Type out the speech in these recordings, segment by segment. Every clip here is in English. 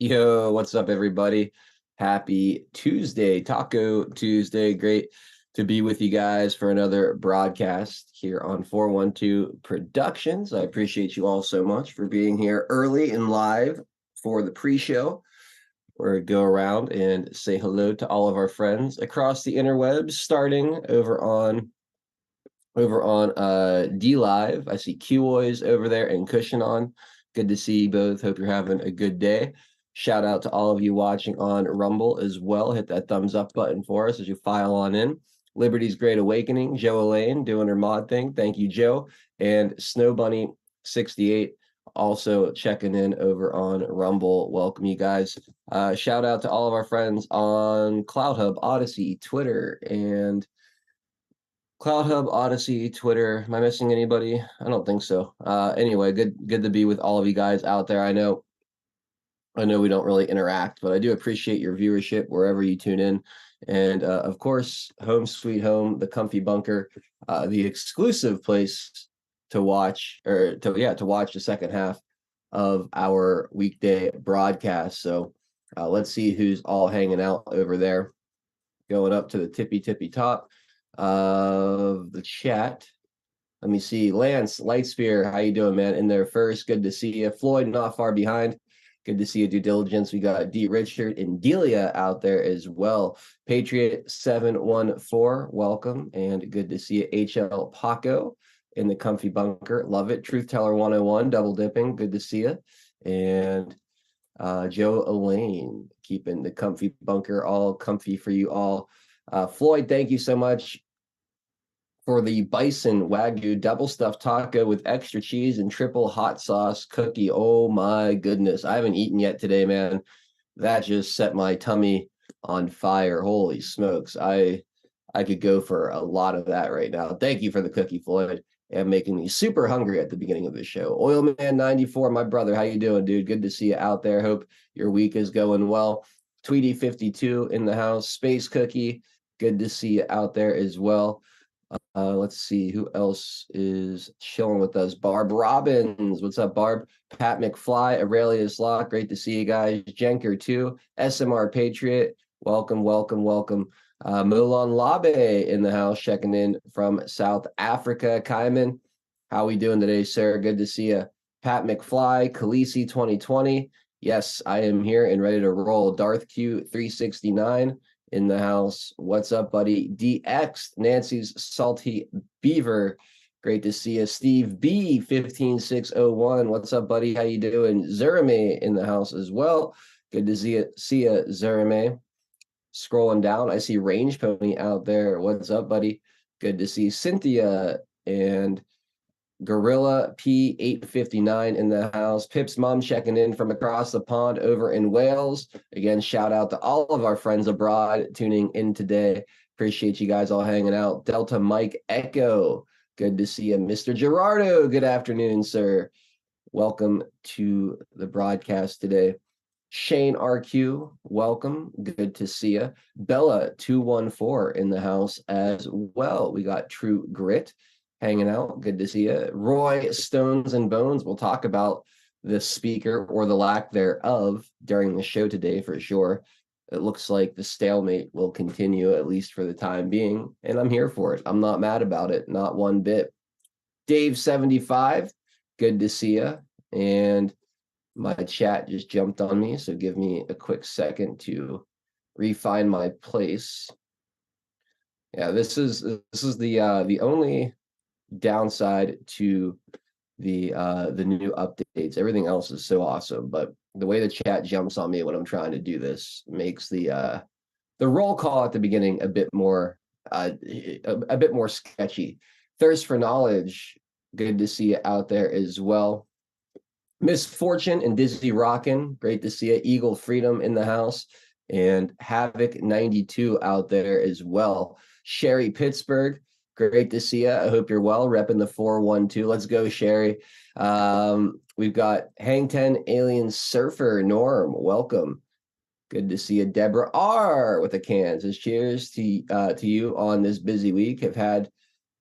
Yo, what's up, everybody? Happy Tuesday, Taco Tuesday. Great to be with you guys for another broadcast here on 412 Productions. I appreciate you all so much for being here early and live for the pre-show, where we go around and say hello to all of our friends across the interwebs, starting over on D Live. I see Qoys over there and Cushion on. Good to see you both. Hope you're having a good day. Shout out to all of you watching on Rumble as well. Hit that thumbs up button for us as you file on in. Liberty's Great Awakening, Joe Elaine doing her mod thing. Thank you, Joe. And Snow Bunny 68 also checking in over on Rumble. Welcome, you guys. Shout out to all of our friends on Cloud Hub, Odyssey, Twitter, and Cloud Hub, Odyssey, Twitter. Am I missing anybody? I don't think so. Anyway, good to be with all of you guys out there. I know we don't really interact, but I do appreciate your viewership wherever you tune in. And of course, Home Sweet Home, the Comfy Bunker, the exclusive place to watch to watch the second half of our weekday broadcast. So let's see who's all hanging out over there. Going up to the tippy top of the chat. Let me see. Lance Lightspear, how you doing, man? In there first. Good to see you. Floyd, not far behind. Good to see you. Due diligence. We got D Richard and Delia out there as well. Patriot 714, welcome, and good to see you. HL Paco in the comfy bunker. Love it. Truth Teller 101, double dipping. Good to see you. And Joe Elaine, keeping the comfy bunker all comfy for you all. Floyd, thank you so much for the bison wagyu double stuffed taco with extra cheese and triple hot sauce cookie. Oh my goodness. I haven't eaten yet today, man. That just set my tummy on fire. Holy smokes. I could go for a lot of that right now. Thank you for the cookie, Floyd, and making me super hungry at the beginning of the show. Oilman 94, my brother, how you doing, dude? Good to see you out there. Hope your week is going well. Tweety 52 in the house. Space Cookie, good to see you out there as well. Let's see who else is chilling with us. Barb Robbins, what's up, Barb? Pat McFly, Aurelius Locke, great to see you guys. Jenker too. SMR Patriot, welcome. Molan Labe in the house, checking in from South Africa. Kaiman, how we doing today, sir? Good to see you. Pat McFly, Khaleesi 2020. Yes, I am here and ready to roll. Darth Q 369 in the house. What's up, buddy? DX, Nancy's Salty Beaver. Great to see you. Steve B 15601. What's up, buddy? How you doing? Zerame in the house as well. Good to see you, Zerame. Scrolling down, I see Range Pony out there. What's up, buddy? Good to see Cynthia and Gorilla P859 in the house. Pip's mom checking in from across the pond over in Wales. Again, shout out to all of our friends abroad tuning in today. Appreciate you guys all hanging out. Delta Mike Echo, good to see you. Mr. Gerardo, good afternoon, sir. Welcome to the broadcast today. Shane RQ, welcome. Good to see you. Bella 214 in the house as well. We got True Grit hanging out. Good to see you. Roy Stones and Bones. We'll talk about the speaker or the lack thereof during the show today for sure. It looks like the stalemate will continue, at least for the time being, and I'm here for it. I'm not mad about it, not one bit. Dave 75, good to see you. And my chat just jumped on me, so give me a quick second to refine my place. Yeah, this is the only downside to the new updates. Everything else is so awesome, but the way the chat jumps on me when I'm trying to do this makes the roll call at the beginning a bit more sketchy. Thirst for Knowledge, good to see you out there as well. Misfortune and Dizzy Rockin', great to see you. Eagle Freedom in the house, and Havoc 92 out there as well. Sherry Pittsburgh, great to see you. I hope you're well. Repping the 412. Let's go, Sherry. We've got Hang 10 Alien Surfer Norm. Welcome. Good to see you. Deborah R with a can. Says cheers to you on this busy week. Have had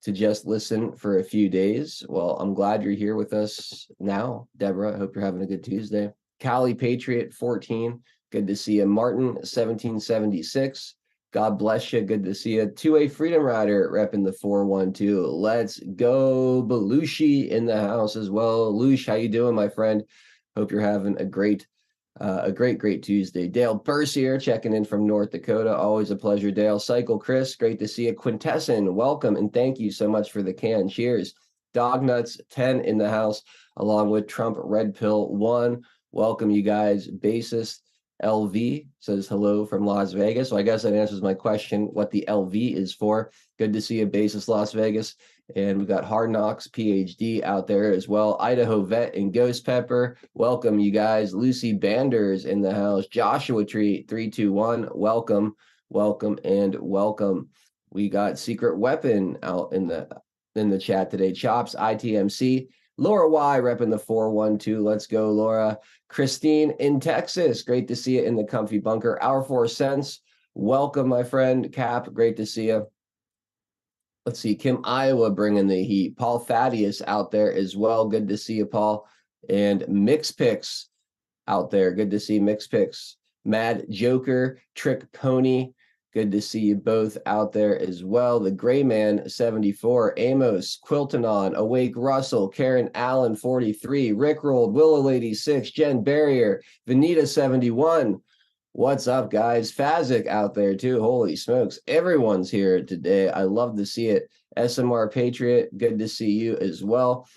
to just listen for a few days. Well, I'm glad you're here with us now, Deborah. I hope you're having a good Tuesday. Cali Patriot 14, good to see you. Martin 1776, God bless you, good to see you. 2A Freedom Rider repping the 412. Let's go. Belushi in the house as well. Lush, how you doing, my friend? Hope you're having a great Tuesday. Dale Bursier checking in from North Dakota. Always a pleasure, Dale. Cycle Chris, great to see you. Quintesson, welcome, and thank you so much for the can. Cheers. Dognuts 10 in the house, along with Trump Red Pill 1. Welcome, you guys. Bassist LV says hello from Las Vegas. So I guess that answers my question, what the LV is for. Good to see you, Bassist Las Vegas. And we've got Hard Knocks PhD out there as well. Idaho Vet and Ghost Pepper. Welcome, you guys. Lucy Banders in the house. Joshua Tree 321. Welcome, welcome, and welcome. We got Secret Weapon out in the chat today. Chops ITMC. Laura Y repping the 412. Let's go, Laura. Christine in Texas. Great to see you in the comfy bunker. Our 4 cents. Welcome, my friend. Cap, great to see you. Let's see, Kim Iowa bringing the heat. Paul Thaddeus out there as well. Good to see you, Paul. And Mix Picks out there. Good to see Mix Picks. Mad Joker, Trick Pony. Good to see you both out there as well. The Gray Man 74, Amos, Quiltanon, Awake Russell, Karen Allen 43, Rickrolled, Willow Lady 6, Jen Barrier, Vanita 71. What's up, guys? Fazik out there too. Holy smokes. Everyone's here today. I love to see it. SMR Patriot, good to see you as well.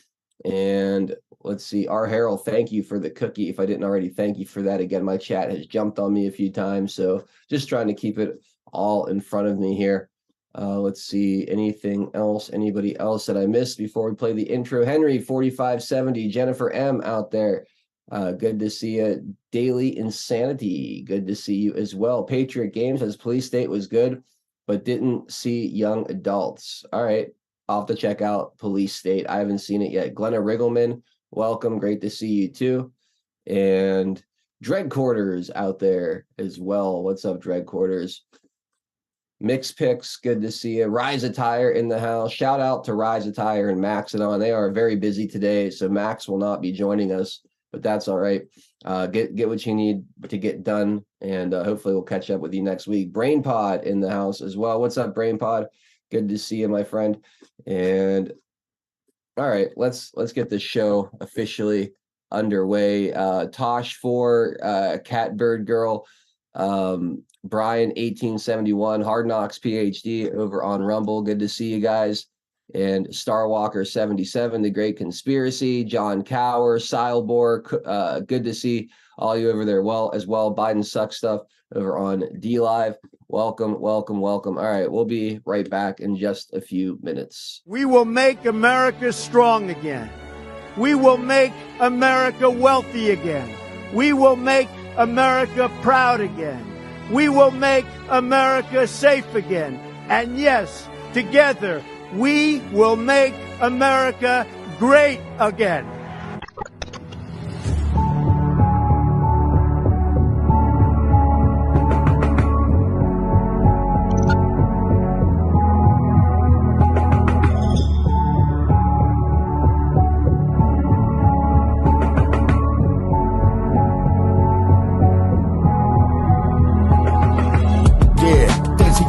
And let's see. R. Harrell, thank you for the cookie. If I didn't already thank you for that, again, my chat has jumped on me a few times. So just trying to keep it all in front of me here. Let's see. Anything else? Anybody else that I missed before we play the intro? Henry 4570, Jennifer M out there. Good to see you. Daily Insanity, good to see you as well. Patriot Games says Police State was good, but didn't see young adults. All right, I'll have to check out Police State. I haven't seen it yet. Glenna Riggleman, welcome. Great to see you too. And Dread Quarters out there as well. What's up, Dread Quarters? Mix Picks, good to see you. Rise Attire in the house. Shout out to Rise Attire and Maxidon. They are very busy today, so Max will not be joining us, but that's all right. Get what you need to get done, and hopefully we'll catch up with you next week. BrainPod in the house as well. What's up, BrainPod? Good to see you, my friend. And all right, let's get the show officially underway. Tosh 4, Catbird Girl, Brian 1871, Hard Knocks PhD over on Rumble. Good to see you guys. And Starwalker 77, The Great Conspiracy, John Cower, Silebor, good to see all you over there as well. Biden Sucks Stuff over on D Live. Welcome, welcome, welcome. All right, we'll be right back in just a few minutes. We will make America strong again. We will make America wealthy again. We will make America proud again. We will make America safe again. And yes, together, we will make America great again.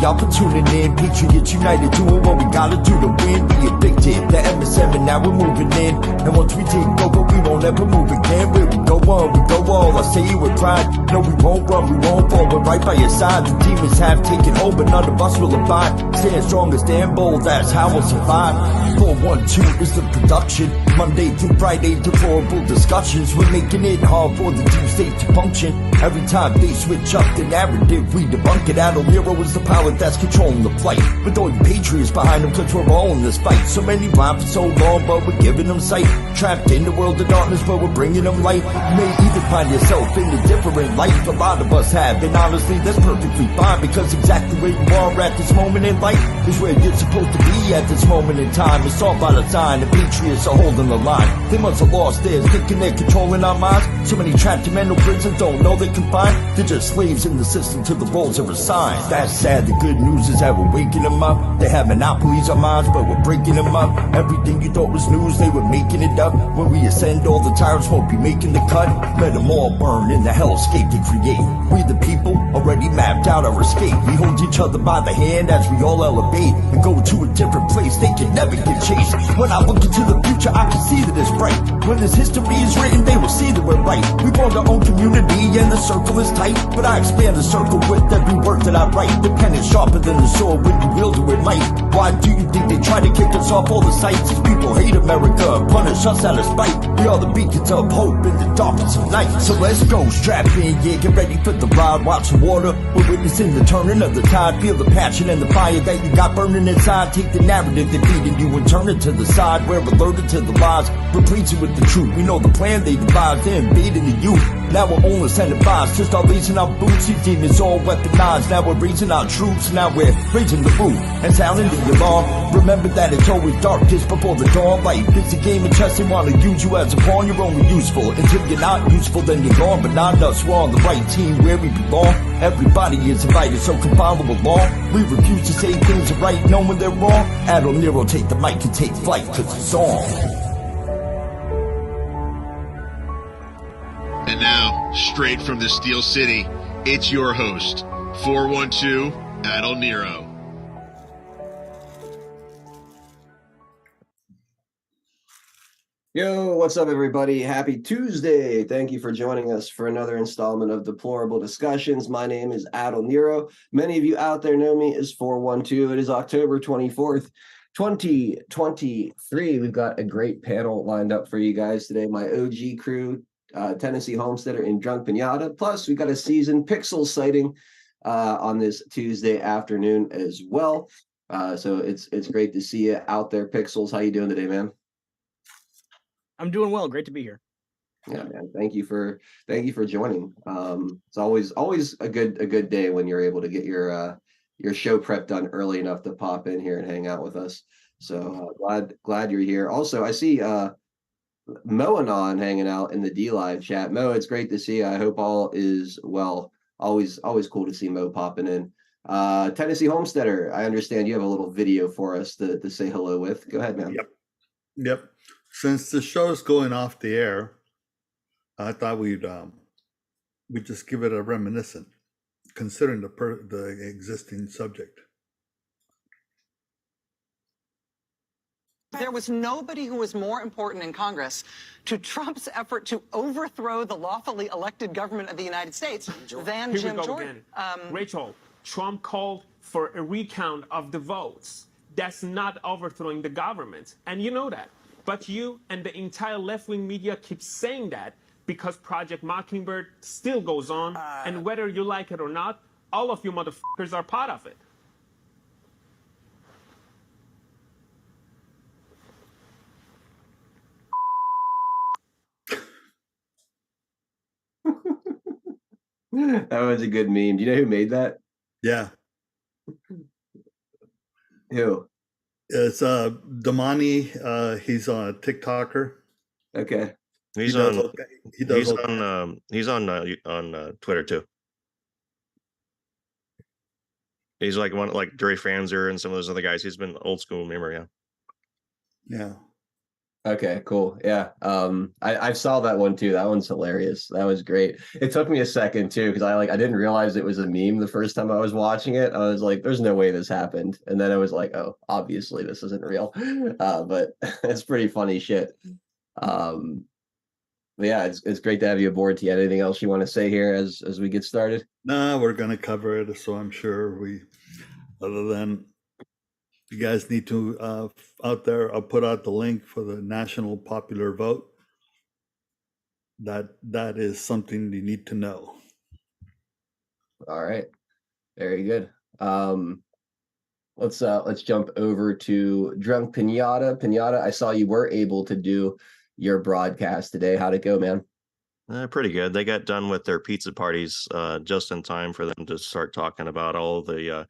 Y'all for tuning in, Patriots United, doing what we gotta do to win. We evicted the MS7, now we're moving in. And once we take over, we won't ever move again. Where we go on, we go all. I say it with pride. No, we won't run, we won't fall. We're right by your side. The demons have taken hold, but none of us will abide. Stand strong, stand bold, that's how we'll survive. 412 is the production. Monday through Friday, deplorable discussions. We're making it hard for the deep state to function. Every time they switch up the narrative, we debunk it. Adol Hero is the power that's controlling the fight. With all the patriots behind them, cause we're all in this fight. So many rhyme for so long, but we're giving them sight. Trapped in the world of darkness, but we're bringing them light. You may even find yourself in a different life. A lot of us have, and honestly, that's perfectly fine. Because exactly where you are at this moment in life is where you're supposed to be at this moment in time. It's all by design, the patriots are holding the line. They must have lost theirs, thinking they're controlling our minds. So many trapped in mental prisons don't know they're confined. They're just slaves in the system till the roles are assigned. That's sad, the good news is that we're waking them up. They have monopolies on minds, but we're breaking them up. Everything you thought was news, they were making it up. When we ascend, all the tyrants won't be making the cut. Let them all burn in the hellscape they create. We the people already mapped out our escape. We hold each other by the hand as we all elevate and go to a different place. They can never get chased. When I look into the future, I can see that it's bright. When this history is written, they will see that we're right. We formed our own community and the circle is tight, but I expand the circle with every word that I write. The pen is sharper than the sword when you wield it with might. Why do you think they try to kick us off all the sites? These people hate America, punish us out of spite. We are the beacons of hope in the darkness of night. So let's go, strap in, yeah, get ready for the ride. Watch the water, we're witnessing the turning of the tide. Feel the passion and the fire that you got burning inside. Take the narrative they're feeding you and turn it to the side. We're alerted to the lies, replacing with the truth. We know the plan they devised, they're invading the youth. Now we're only incentivized to start lacing our boots. These demons all weaponized. Now we're raising our troops. Now we're raising the roof and sounding the alarm. Remember that it's always darkest before the dawn. Life is a game of chess. They want to use you as a pawn. You're only useful until you're not useful. Then you're gone. But not us. We're on the right team where we belong. Everybody is invited, so come follow along. We refuse to say things are right, knowing they're wrong. Admiral Nero, take the mic and take flight, 'cause it's on. And now, straight from the Steel City, it's your host, 412 Admiral Nero. Yo, what's up, everybody? Happy Tuesday. Thank you for joining us for another installment of Deplorable Discussions. My name is Admiral Nero. Many of you out there know me as 412. It is October 24th, 2023. We've got a great panel lined up for you guys today. My OG crew, Tennessee Homesteader and Drunk Pinata. Plus, we got a seasoned Pixel sighting on this Tuesday afternoon as well. So it's great to see you out there, Pixels. How you doing today, man? I'm doing well. Great to be here. Yeah, man. Thank you for joining. It's always a good day when you're able to get your show prep done early enough to pop in here and hang out with us. So glad you're here. Also, I see Mo Anon hanging out in the D Live chat. Mo, it's great to see you. I hope all is well. Always cool to see Mo popping in. Tennessee Homesteader, I understand you have a little video for us to say hello with. Go ahead, man. Yep. Since the show's going off the air, I thought we'd just give it a reminiscent, considering the existing subject. There was nobody who was more important in Congress to Trump's effort to overthrow the lawfully elected government of the United States than Jim Jordan. Rachel, Trump called for a recount of the votes. That's not overthrowing the government, and you know that. But you and the entire left-wing media keep saying that because Project Mockingbird still goes on, and whether you like it or not, all of you motherfuckers are part of it. That was a good meme. Do you know who made that? Yeah. Who? It's Damani. He's a TikToker. Okay. He's on Twitter too. He's like Jerry Fanzer and some of those other guys. He's been old school memory. Yeah. Okay, cool. Yeah. I saw that one too. That one's hilarious. That was great. It took me a second too, because I didn't realize it was a meme the first time I was watching it. I was like, there's no way this happened. And then I was like, oh, obviously this isn't real. But it's pretty funny shit. But yeah, it's great to have you aboard, T. Anything else you want to say here as we get started? No, we're gonna cover it, so I'm sure other than you guys need to out there, I'll put out the link for the national popular vote. That is something you need to know. All right, very good. Let's jump over to Drunk Pinata. Pinata, I saw you were able to do your broadcast today. How'd it go, man? Pretty good. They got done with their pizza parties just in time for them to start talking about all the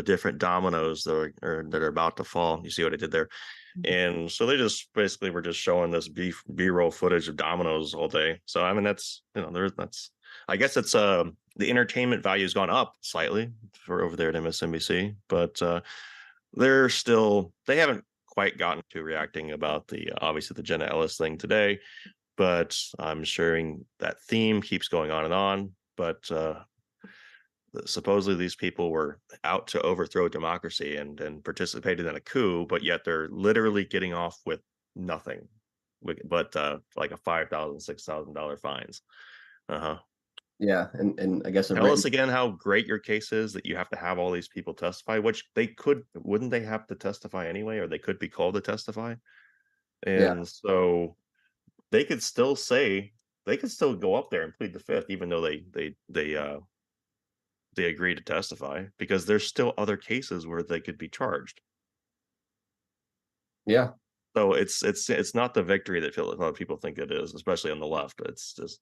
different dominoes that are about to fall. You see what I did there? And so they just basically were just showing this B-roll footage of dominoes all day. So I mean, that's I guess it's the entertainment value has gone up slightly for over there at MSNBC, but they haven't quite gotten to reacting about the obviously the Jenna Ellis thing today, but I'm sure that theme keeps going on. But supposedly these people were out to overthrow democracy and participated in a coup, but yet they're literally getting off with nothing, but like a $5,000, $6,000 fines. Yeah, and I guess a Tell us written again how great your case is that you have to have all these people testify, which wouldn't they have to testify anyway, or they could be called to testify? yeah. And so they could still go up there and plead the fifth, even though they agree to testify, because there's still other cases where they could be charged. Yeah. So it's not the victory that a lot of people think it is, especially on the left. It's just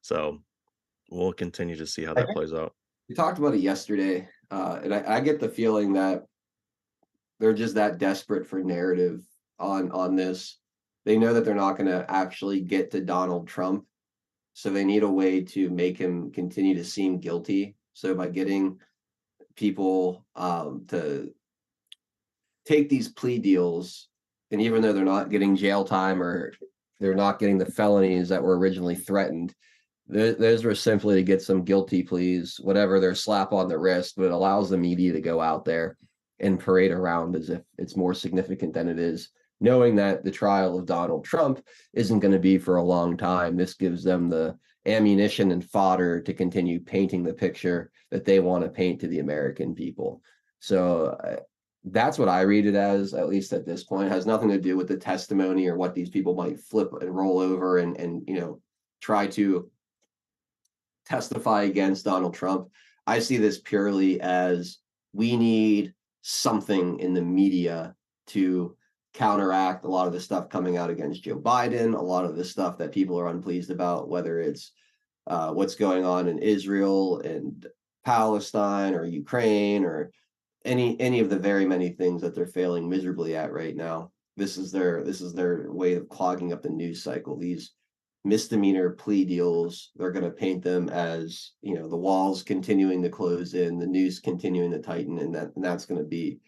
so we'll continue to see how that plays out. We talked about it yesterday, and I get the feeling that they're just that desperate for narrative on this. They know that they're not going to actually get to Donald Trump, so they need a way to make him continue to seem guilty. So by getting people to take these plea deals, and even though they're not getting jail time or they're not getting the felonies that were originally threatened, those were simply to get some guilty pleas, whatever their slap on the wrist, but it allows the media to go out there and parade around as if it's more significant than it is, knowing that the trial of Donald Trump isn't going to be for a long time. This gives them the ammunition and fodder to continue painting the picture that they want to paint to the American people. So that's what I read it as, at least at this point. It has nothing to do with the testimony or what these people might flip and roll over and try to testify against Donald Trump. I see this purely as we need something in the media to counteract a lot of the stuff coming out against Joe Biden, a lot of the stuff that people are unpleased about, whether it's what's going on in Israel and Palestine or Ukraine or any of the very many things that they're failing miserably at right now. This is their way of clogging up the news cycle. These misdemeanor plea deals, they're going to paint them as, the walls continuing to close in, the news continuing to tighten, and that's going to be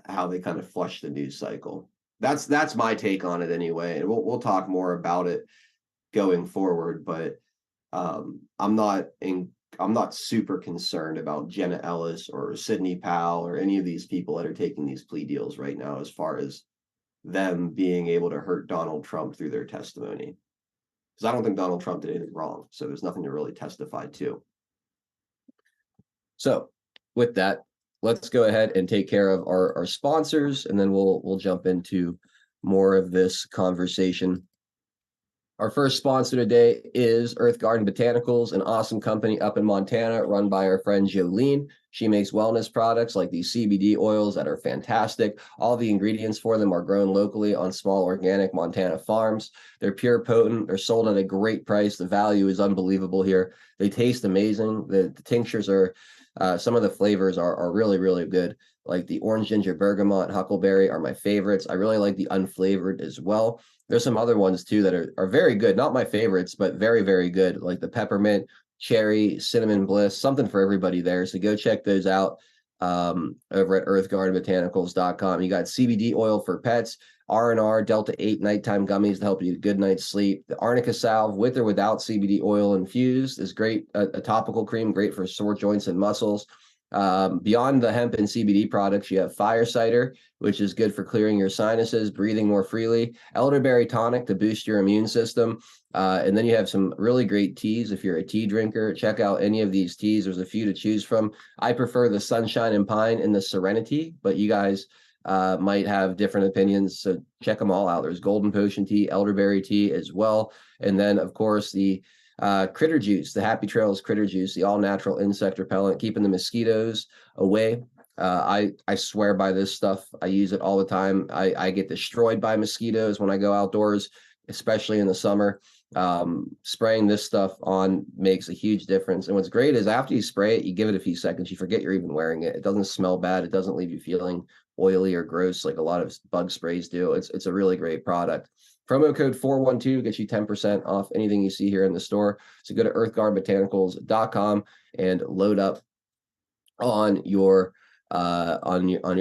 how they kind of flush the news cycle. That's my take on it anyway, and we'll talk more about it going forward. But I'm not super concerned about Jenna Ellis or Sidney Powell or any of these people that are taking these plea deals right now, as far as them being able to hurt Donald Trump through their testimony. Because I don't think Donald Trump did anything wrong, so there's nothing to really testify to. So with that, let's go ahead and take care of our sponsors, and then we'll jump into more of this conversation. Our first sponsor today is Earth Garden Botanicals, an awesome company up in Montana run by our friend Jolene. She makes wellness products like these CBD oils that are fantastic. All the ingredients for them are grown locally on small organic Montana farms. They're pure potent. They're sold at a great price. The value is unbelievable here. They taste amazing. The tinctures are, some of the flavors are really, really good. Like the orange ginger bergamot, huckleberry are my favorites. I really like the unflavored as well. There's some other ones too that are very good. Not my favorites, but very, very good. Like the peppermint, cherry, cinnamon bliss, something for everybody there. So go check those out over at earthgardenbotanicals.com. You got CBD oil for pets, R&R, Delta 8 nighttime gummies to help you get a good night's sleep. The arnica salve with or without CBD oil infused is great. A topical cream, great for sore joints and muscles. Beyond the hemp and CBD products, you have fire cider, which is good for clearing your sinuses, breathing more freely, elderberry tonic to boost your immune system, and then you have some really great teas. If you're a tea drinker, check out any of these teas. There's a few to choose from. I prefer the Sunshine and Pine and the Serenity, but you guys might have different opinions, so check them all out. There's Golden Potion tea, elderberry tea as well, and then of course the critter juice, the Happy Trails critter juice, the all-natural insect repellent, keeping the mosquitoes away. I swear by this stuff. I use it all the time. I get destroyed by mosquitoes when I go outdoors, especially in the summer. Spraying this stuff on makes a huge difference. And what's great is after you spray it, you give it a few seconds, you forget you're even wearing it. It doesn't smell bad. It doesn't leave you feeling oily or gross like a lot of bug sprays do. It's a really great product. Promo code 412 gets you 10% off anything you see here in the store. So go to earthguardbotanicals.com and load up on your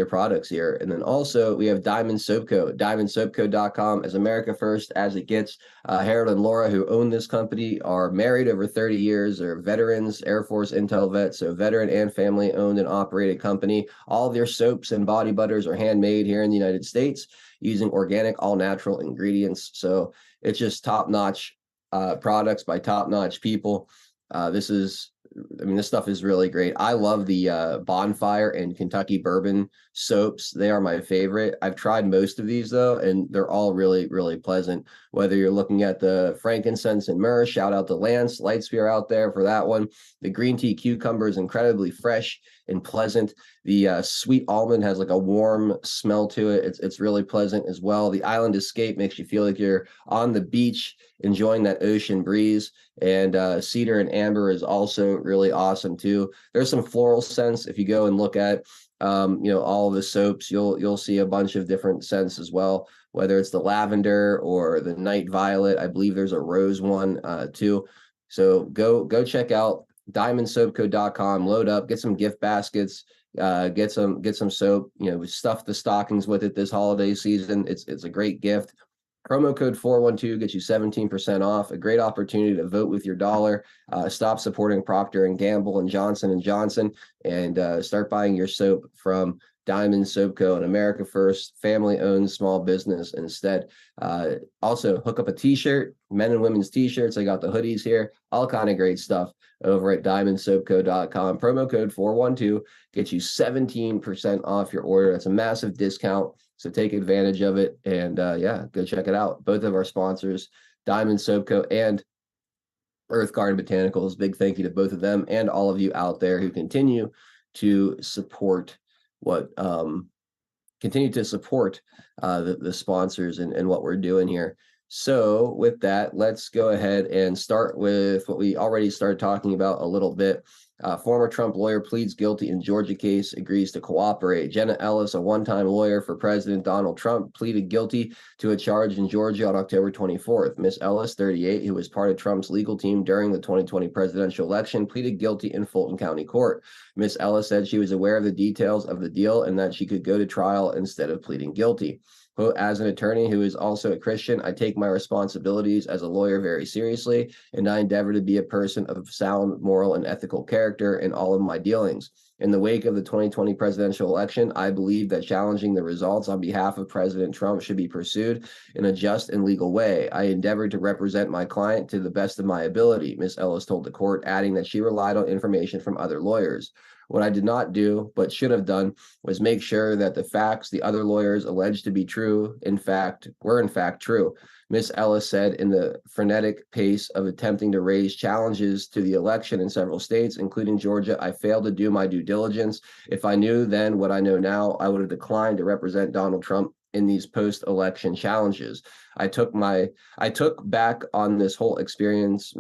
products here. And then also we have Diamond Soap Co. diamondsoapco.com. As America first as it gets. Harold and Laura, who own this company, are married over 30 years. They're veterans, Air Force intel vets, so veteran and family owned and operated company. All of their soaps and body butters are handmade here in the United States using organic, all natural ingredients. So it's just top-notch products by top-notch people. This stuff is really great. I love the Bonfire and Kentucky Bourbon soaps. They are my favorite. I've tried most of these though, and they're all really, really pleasant. Whether you're looking at the frankincense and myrrh, shout out to Lance Lightspear out there for that one. The green tea cucumber is incredibly fresh and pleasant. The sweet almond has like a warm smell to it. It's really pleasant as well. The Island Escape makes you feel like you're on the beach enjoying that ocean breeze. And cedar and amber is also really awesome too. There's some floral scents. If you go and look at all of the soaps, you'll see a bunch of different scents as well, whether it's the lavender or the night violet. I believe there's a rose one too. So go check out diamondsoapco.com, load up, get some gift baskets, get some soap, stuff the stockings with it this holiday season. It's a great gift. Promo code 412 gets you 17% off. A great opportunity to vote with your dollar. Stop supporting Procter & Gamble and Johnson & Johnson, and start buying your soap from Diamond Soap Co., an America First, family-owned small business instead. Also, hook up a t-shirt, men and women's t-shirts. I got the hoodies here, all kind of great stuff over at diamondsoapco.com. Promo code 412 gets you 17% off your order. That's a massive discount. So take advantage of it and go check it out. Both of our sponsors, Diamond Soap Co. and Earth Garden Botanicals. Big thank you to both of them and all of you out there who continue to support the sponsors and what we're doing here. So with that, let's go ahead and start with what we already started talking about a little bit. Former Trump lawyer pleads guilty in Georgia case, agrees to cooperate. Jenna Ellis, a one-time lawyer for President Donald Trump, pleaded guilty to a charge in Georgia on October 24th. Miss Ellis, 38, who was part of Trump's legal team during the 2020 presidential election, pleaded guilty in Fulton County Court. Miss Ellis said she was aware of the details of the deal and that she could go to trial instead of pleading guilty. Quote, as an attorney who is also a Christian, I take my responsibilities as a lawyer very seriously, and I endeavor to be a person of sound moral and ethical character in all of my dealings. In the wake of the 2020 presidential election, I believe that challenging the results on behalf of President Trump should be pursued in a just and legal way. I endeavored to represent my client to the best of my ability, Ms. Ellis told the court, adding that she relied on information from other lawyers. What I did not do, but should have done, was make sure that the facts the other lawyers alleged to be true, were in fact true. Ms. Ellis said in the frenetic pace of attempting to raise challenges to the election in several states, including Georgia, I failed to do my due diligence. If I knew then what I know now, I would have declined to represent Donald Trump in these post-election challenges. I look back on this whole experience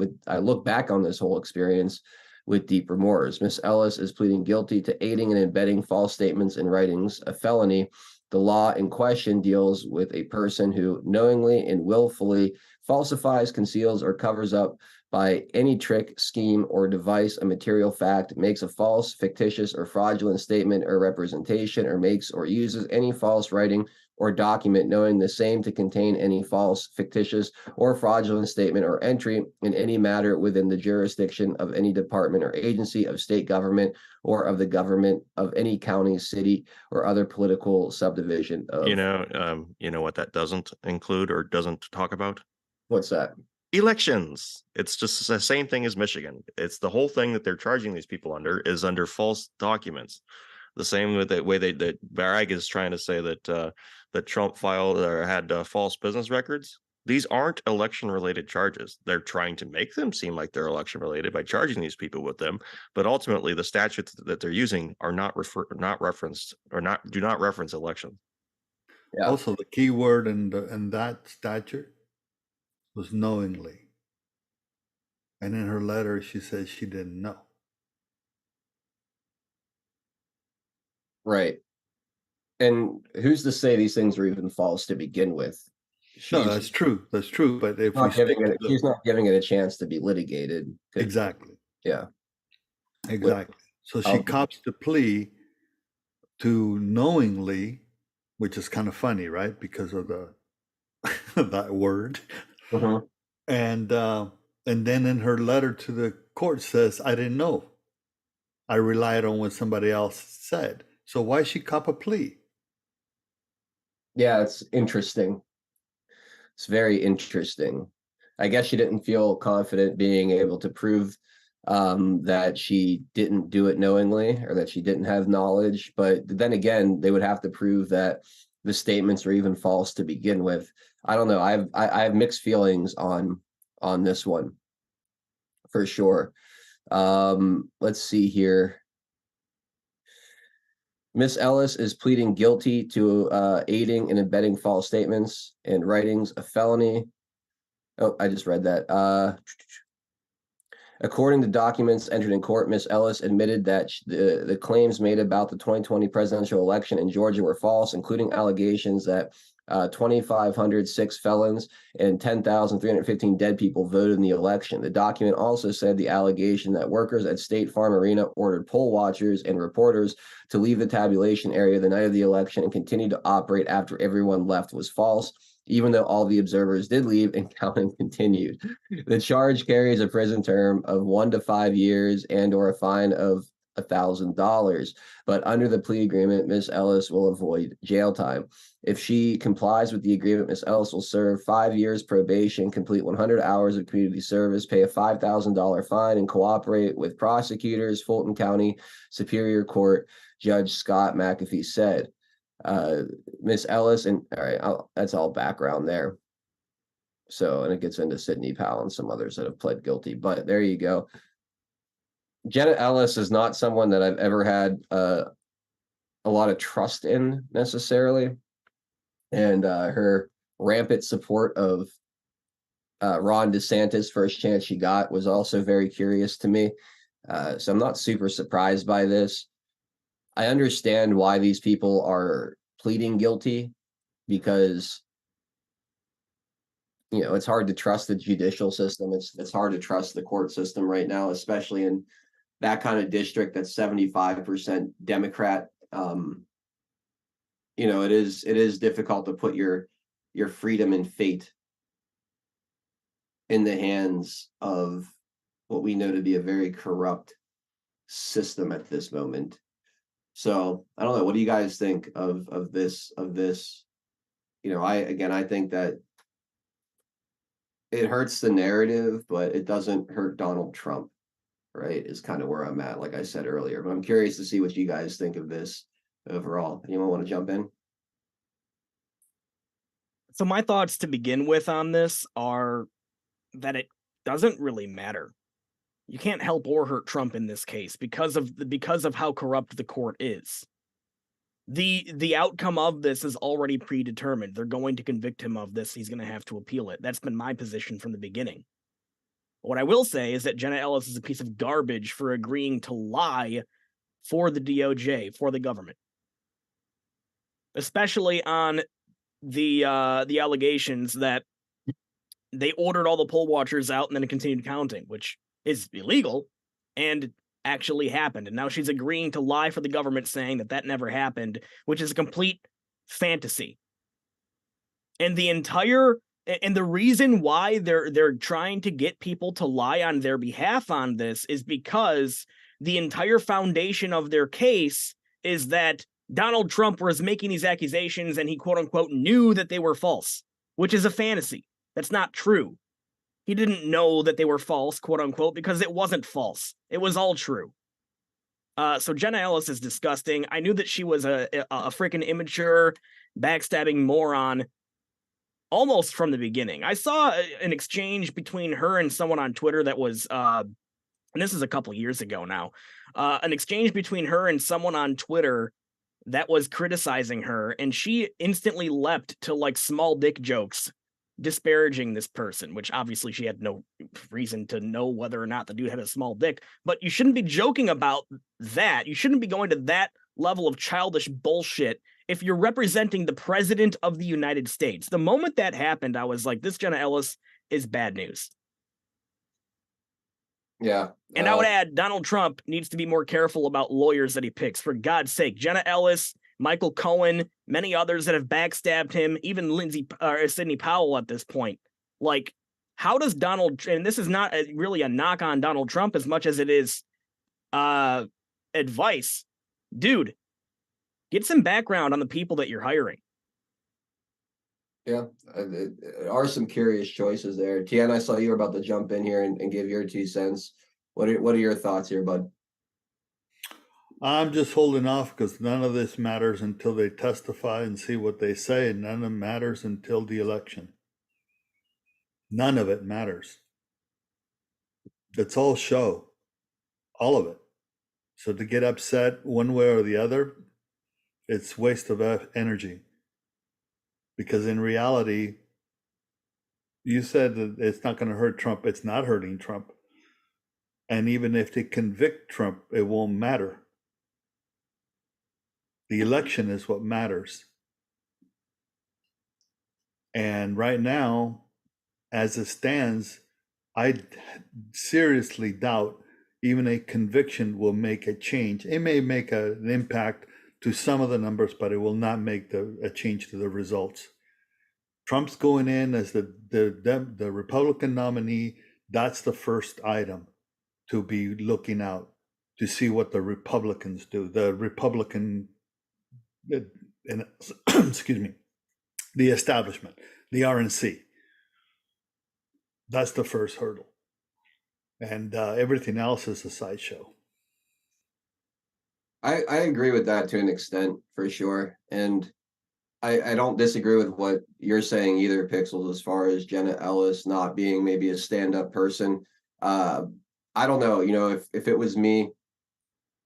with deep remorse. Ms. Ellis is pleading guilty to aiding and embedding false statements in writings, a felony. The law in question deals with a person who knowingly and willfully falsifies, conceals, or covers up by any trick, scheme, or device a material fact, makes a false, fictitious, or fraudulent statement or representation, or makes or uses any false writing or document knowing the same to contain any false, fictitious, or fraudulent statement or entry in any matter within the jurisdiction of any department or agency of state government or of the government of any county, city, or other political subdivision of. You know what that doesn't include or doesn't talk about? What's that? Elections. It's just the same thing as Michigan. It's the whole thing that they're charging these people under is under false documents. The same with the way that Barag is trying to say that that Trump filed or had false business records. These aren't election-related charges. They're trying to make them seem like they're election-related by charging these people with them, but ultimately the statutes that they're using are do not reference election. Yeah. Also, the key word in that statute was knowingly. And in her letter, she says she didn't know. Right. And who's to say these things were even false to begin with? No, that's true. That's true. But if we stick to She's not giving it a chance to be litigated. exactly, Yeah. exactly. So she cops the plea to knowingly, which is kind of funny, right? Because of the that word. And then in her letter to the court says, I didn't know. I relied on what somebody else said. So why she cop a plea? Yeah, it's interesting. It's very interesting. I guess she didn't feel confident being able to prove that she didn't do it knowingly or that she didn't have knowledge. But then again, they would have to prove that the statements were even false to begin with. I don't know. I have mixed feelings on this one for sure. Let's see here. Miss Ellis is pleading guilty to aiding and abetting false statements and writings, a felony. Oh, I just read that. According to documents entered in court, Miss Ellis admitted that the claims made about the 2020 presidential election in Georgia were false, including allegations that 2,506 felons and 10,315 dead people voted in the election. The document also said the allegation that workers at State Farm Arena ordered poll watchers and reporters to leave the tabulation area the night of the election and continue to operate after everyone left was false, even though all the observers did leave and counting continued. The charge carries a prison term of 1 to 5 years and or a fine of $1,000. But under the plea agreement, Ms. Ellis will avoid jail time. If she complies with the agreement, Ms. Ellis will serve 5 years probation, complete 100 hours of community service, pay a $5,000 fine, and cooperate with prosecutors, Fulton County Superior Court Judge Scott McAfee said. Miss Ellis, and all right, that's all background there. So, and it gets into Sidney Powell and some others that have pled guilty, but there you go. Jenna Ellis is not someone that I've ever had a lot of trust in necessarily. And her rampant support of Ron DeSantis first chance she got was also very curious to me. So I'm not super surprised by this. I understand why these people are pleading guilty because it's hard to trust the judicial system. It's hard to trust the court system right now, especially in that kind of district that's 75% Democrat. It is difficult to put your freedom and fate in the hands of what we know to be a very corrupt system at this moment. So I don't know. What do you guys think of this? I think that it hurts the narrative, but it doesn't hurt Donald Trump, right? Is kind of where I'm at, like I said earlier. But I'm curious to see what you guys think of this overall. Anyone want to jump in? So my thoughts to begin with on this are that it doesn't really matter. You can't help or hurt Trump in this case because of how corrupt the court is. The outcome of this is already predetermined. They're going to convict him of this. He's going to have to appeal it. That's been my position from the beginning. What I will say is that Jenna Ellis is a piece of garbage for agreeing to lie for the DOJ, for the government. Especially on the allegations that they ordered all the poll watchers out and then continued counting, which is illegal and actually happened. And now she's agreeing to lie for the government, saying that never happened, which is a complete fantasy. And the reason why they're trying to get people to lie on their behalf on this is because the entire foundation of their case is that Donald Trump was making these accusations and he quote unquote knew that they were false, which is a fantasy. That's not true. He didn't know that they were false, quote unquote, because it wasn't false. It was all true. So Jenna Ellis is disgusting. I knew that she was a freaking immature, backstabbing moron almost from the beginning. I saw an exchange between her and someone on Twitter that was, and this is a couple years ago now, an exchange between her and someone on Twitter that was criticizing her, and she instantly leapt to like small dick jokes disparaging this person, which obviously she had no reason to know whether or not the dude had a small dick, but you shouldn't be joking about that. You shouldn't be going to that level of childish bullshit if you're representing the president of the United States. The moment that happened, I was like, this Jenna Ellis is bad news. Yeah. And I would add, Donald Trump needs to be more careful about lawyers that he picks. For God's sake, Jenna Ellis, Michael Cohen, many others that have backstabbed him, even Sidney Powell at this point. Like, how does Donald, and this is not really a knock on Donald Trump as much as it is advice. Dude, get some background on the people that you're hiring. Yeah, there are some curious choices there. Tian, I saw you were about to jump in here and give your 2 cents. What are your thoughts here, bud? I'm just holding off because none of this matters until they testify and see what they say. And none of it matters until the election. None of it matters. It's all show, all of it. So to get upset one way or the other, it's waste of energy. Because in reality, you said that it's not going to hurt Trump. It's not hurting Trump. And even if they convict Trump, it won't matter. The election is what matters. And right now, as it stands, I seriously doubt even a conviction will make a change. It may make an impact to some of the numbers, but it will not make a change to the results. Trump's going in as the Republican nominee. That's the first item to be looking out to see what the Republicans do. The Republican, excuse me, the establishment, the RNC. That's the first hurdle. And everything else is a sideshow. I agree with that to an extent, for sure. And I don't disagree with what you're saying either, Pixels, as far as Jenna Ellis not being maybe a stand-up person. I don't know, if it was me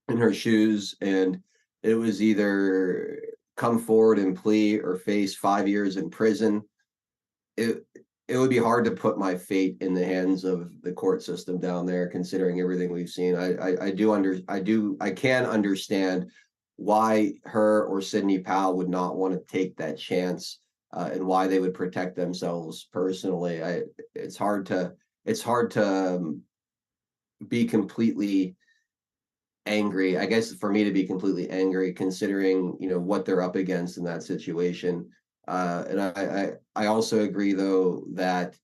in her shoes and it was either come forward and plea or face 5 years in prison, it would be hard to put my fate in the hands of the court system down there, considering everything we've seen. I can understand why her or Sidney Powell would not want to take that chance, and why they would protect themselves personally. It's hard to be completely angry. I guess for me to be completely angry, considering what they're up against in that situation. And I also agree though that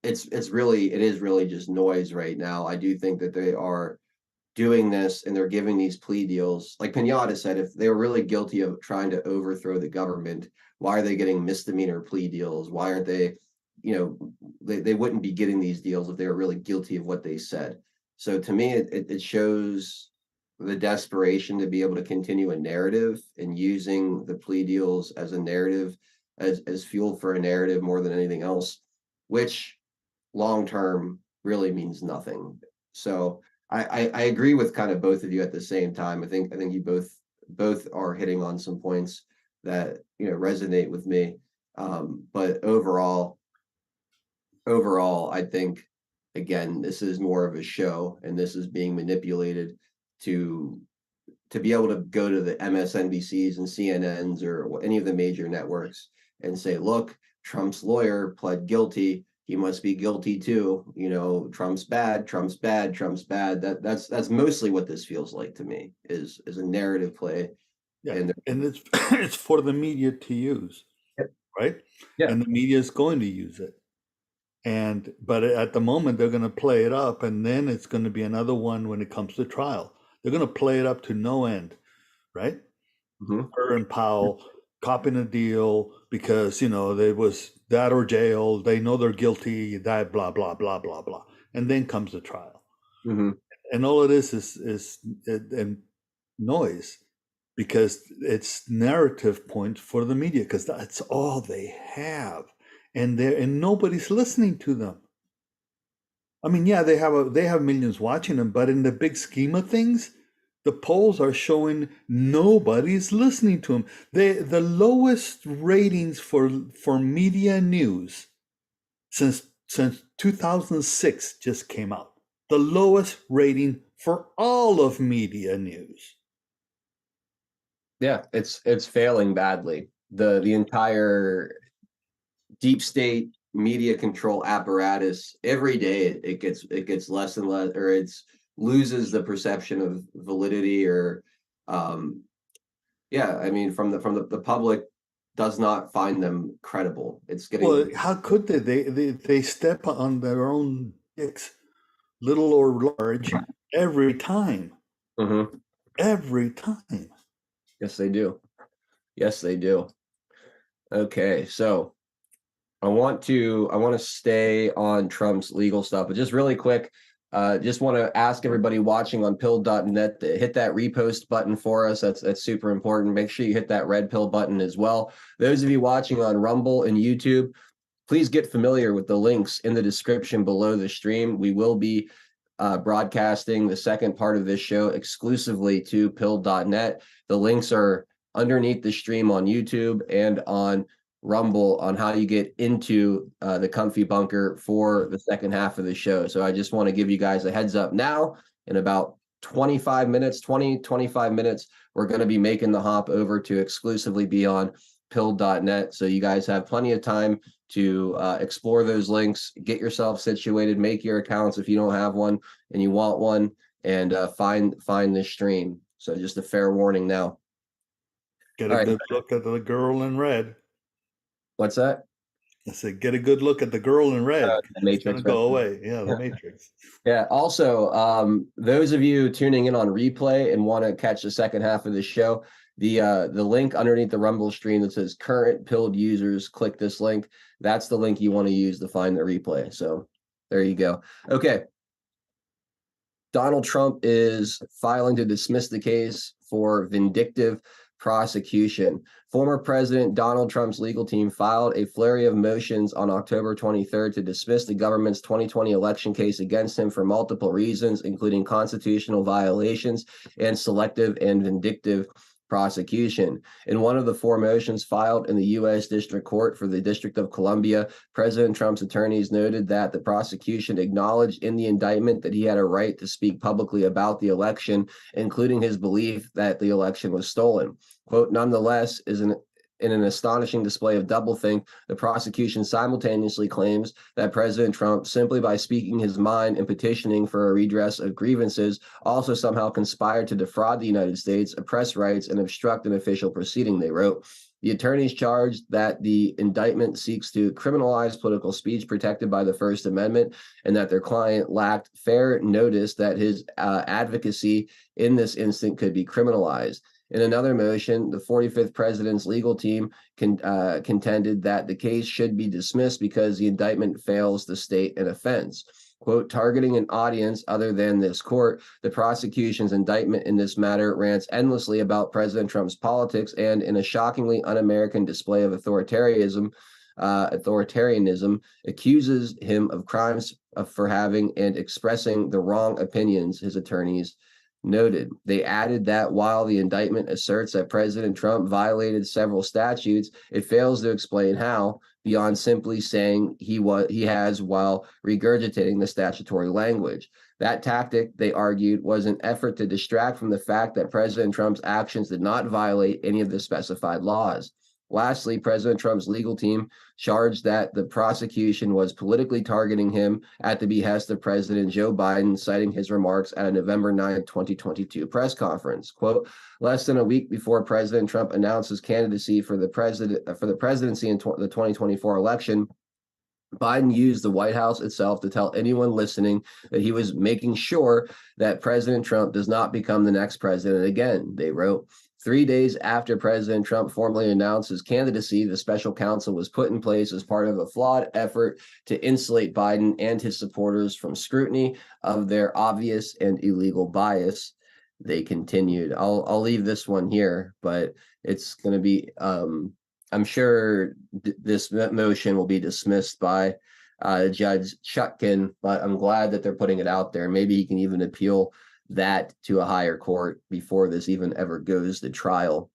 it is really just noise right now. I do think that they are doing this and they're giving these plea deals. Like Pinata said, if they were really guilty of trying to overthrow the government, why are they getting misdemeanor plea deals? Why aren't they, they wouldn't be getting these deals if they were really guilty of what they said. So to me, it shows the desperation to be able to continue a narrative and using the plea deals as a narrative, as fuel for a narrative more than anything else, which long term really means nothing. So I agree with kind of both of you at the same time. I think you both are hitting on some points that resonate with me. But overall, I think again, this is more of a show, and this is being manipulated to be able to go to the MSNBCs and CNNs or any of the major networks and say, look, Trump's lawyer pled guilty. He must be guilty too. Trump's bad, Trump's bad, Trump's bad. That's mostly what this feels like to me, is a narrative play. Yeah. And it's for the media to use, right? Yeah. And the media is going to use it. But at the moment, they're going to play it up, and then it's going to be another one when it comes to trial. They're going to play it up to no end, right? Mm-hmm. Her and Powell copying a deal because, there was that or jail. They know they're guilty, that blah, blah, blah, blah, blah. And then comes the trial. Mm-hmm. And all it is noise, because it's narrative points for the media, because that's all they have. And nobody's listening to them. I mean, yeah, they have millions watching them, but in the big scheme of things, The polls are showing nobody's listening to him. The lowest ratings for media news since 2006 just came out. The lowest rating for all of media news. Yeah, it's failing badly. The entire deep state media control apparatus, every day it gets less and less, or it's loses the perception of validity, or yeah, I mean, from the public does not find them credible. It's getting Well, how could they? They step on their own dicks, little or large, every time. Mhm. Every time. Yes, they do. Yes, they do. Okay, so I want to stay on Trump's legal stuff, but just really quick, just want to ask everybody watching on pill.net to hit that repost button for us. That's super important. Make sure you hit that red pill button as well. Those of you watching on Rumble and YouTube, please get familiar with the links in the description below the stream. We will be broadcasting the second part of this show exclusively to pill.net. The links are underneath the stream on YouTube and on Rumble on how you get into the comfy bunker for the second half of the show. So I just want to give you guys a heads up now. In about 25 minutes, we're going to be making the hop over to exclusively be on pill.net. So you guys have plenty of time to explore those links, get yourself situated, make your accounts if you don't have one and you want one, and find the stream. So just a fair warning now. Get a good look at the girl in red. What's that? I said, get a good look at the girl in red. It's going to go away. Yeah, the Matrix. Yeah. Also, those of you tuning in on replay and want to catch the second half of the show, the link underneath the Rumble stream that says current pilled users, click this link. That's the link you want to use to find the replay. So there you go. Okay. Donald Trump is filing to dismiss the case for vindictive prosecution. Former President Donald Trump's legal team filed a flurry of motions on October 23rd to dismiss the government's 2020 election case against him for multiple reasons, including constitutional violations and selective and vindictive prosecution. In one of the four motions filed in the U.S. District Court for the District of Columbia, President Trump's attorneys noted that the prosecution acknowledged in the indictment that he had a right to speak publicly about the election, including his belief that the election was stolen. Quote, nonetheless, in an astonishing display of doublethink, the prosecution simultaneously claims that President Trump, simply by speaking his mind and petitioning for a redress of grievances, also somehow conspired to defraud the United States, oppress rights, and obstruct an official proceeding, they wrote. The attorneys charged that the indictment seeks to criminalize political speech protected by the First Amendment, and that their client lacked fair notice that his advocacy in this instant could be criminalized. In another motion, the 45th president's legal team contended that the case should be dismissed because the indictment fails to state an offense. Quote, targeting an audience other than this court, the prosecution's indictment in this matter rants endlessly about President Trump's politics and, in a shockingly un-American display of authoritarianism, accuses him of crimes for having and expressing the wrong opinions, his attorneys noted. They added that while the indictment asserts that President Trump violated several statutes, it fails to explain how, beyond simply saying he has while regurgitating the statutory language. That tactic, they argued, was an effort to distract from the fact that President Trump's actions did not violate any of the specified laws. Lastly, President Trump's legal team charged that the prosecution was politically targeting him at the behest of President Joe Biden, citing his remarks at a November 9, 2022 press conference. Quote, less than a week before President Trump announced his candidacy for the presidency in the 2024 election, Biden used the White House itself to tell anyone listening that he was making sure that President Trump does not become the next president again, they wrote. 3 days after President Trump formally announced his candidacy, the special counsel was put in place as part of a flawed effort to insulate Biden and his supporters from scrutiny of their obvious and illegal bias. They continued. I'll leave this one here, but it's going to be, I'm sure this motion will be dismissed by Judge Chutkin, but I'm glad that they're putting it out there. Maybe he can even appeal that to a higher court before this even ever goes to trial.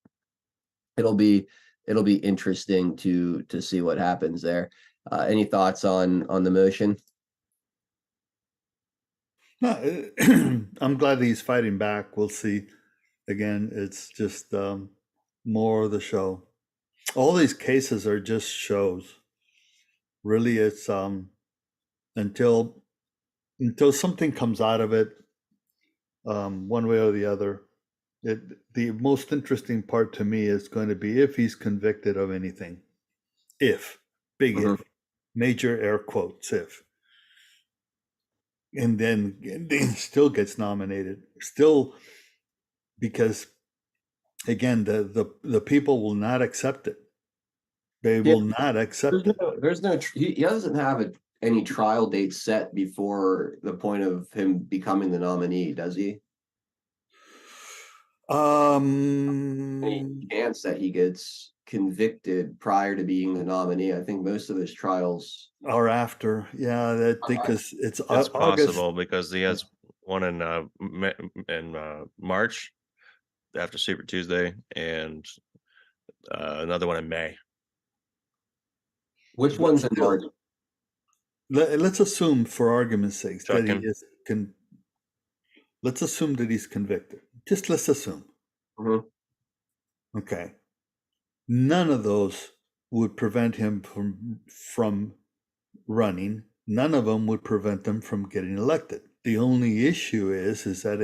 It'll be interesting to see what happens there. Any thoughts on the motion? No, I'm glad he's fighting back. We'll see. Again, it's just more of the show. All these cases are just shows. Really, it's until something comes out of it, one way or the other. The most interesting part to me is going to be if he's convicted of anything. If, big if, major air quotes, if. And then still gets nominated. Still, because again, the people will not accept it. They will not accept it. There's no he doesn't have any trial date set before the point of him becoming the nominee, does he? Any chance that he gets convicted prior to being the nominee? I think most of his trials are after. Yeah, because it's It's August. possible because he has one in March after Super Tuesday, and another one in May. Which one's in March? Let's assume, for argument's sake, that he Chucking. is let's assume that he's convicted. Just let's assume. Okay. None of those would prevent him from running. None of them would prevent them from getting elected. The only issue is that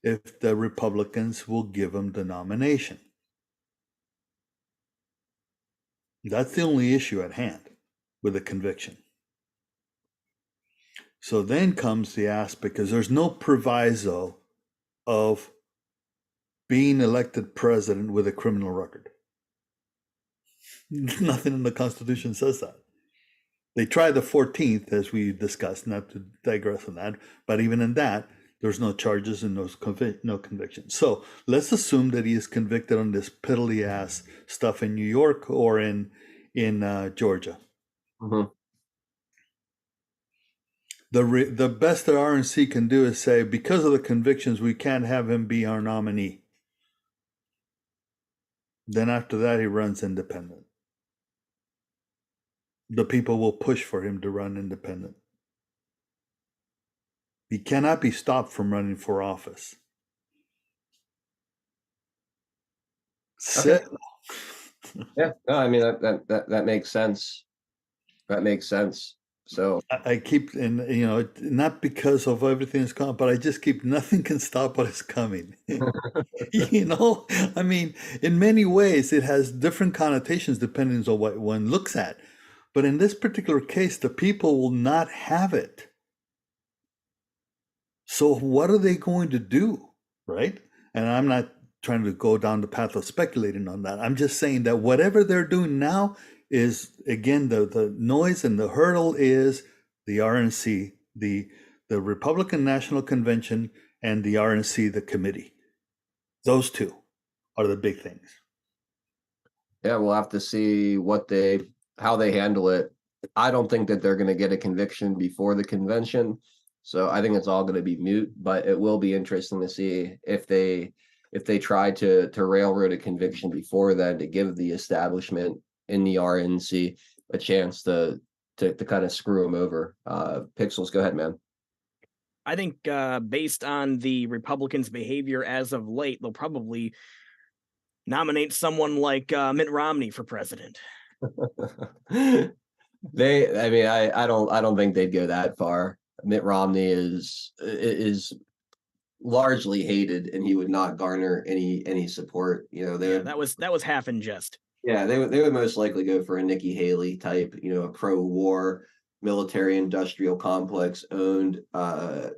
if the Republicans will give him the nomination. That's the only issue at hand with a conviction. So then comes the aspect, because there's no proviso of being elected president with a criminal record. Nothing in the Constitution says that. They try the 14th, as we discussed, not to digress on that, but even in that, there's no charges and no convictions. So let's assume that he is convicted on this piddly ass stuff in New York or in Georgia. The best that RNC can do is say, because of the convictions, we can't have him be our nominee. Then after that, he runs independent. The people will push for him to run independent. He cannot be stopped from running for office. Okay. Yeah, no, I mean that makes sense. That makes sense. So I keep, and not because of everything that's coming, but I just keep, nothing can stop what is coming. I mean, in many ways, it has different connotations depending on what one looks at. But in this particular case, the people will not have it. So what are they going to do, right? And I'm not trying to go down the path of speculating on that. I'm just saying that whatever they're doing now is, again, the noise and the hurdle is the RNC, the Republican National Convention, and the RNC, the committee. Those two are the big things. Yeah, we'll have to see how they handle it. I don't think that they're going to get a conviction before the convention, so I think it's all going to be moot. But it will be interesting to see if they try to railroad a conviction before then, to give the establishment in the RNC a chance to kind of screw them over. Pixels, go ahead, man. I think based on the Republicans' behavior as of late, they'll probably nominate someone like Mitt Romney for president. I don't think they'd go that far. Mitt Romney is largely hated, and he would not garner any support. That was half in jest. Yeah, they would most likely go for a Nikki Haley type, a pro-war, military-industrial complex owned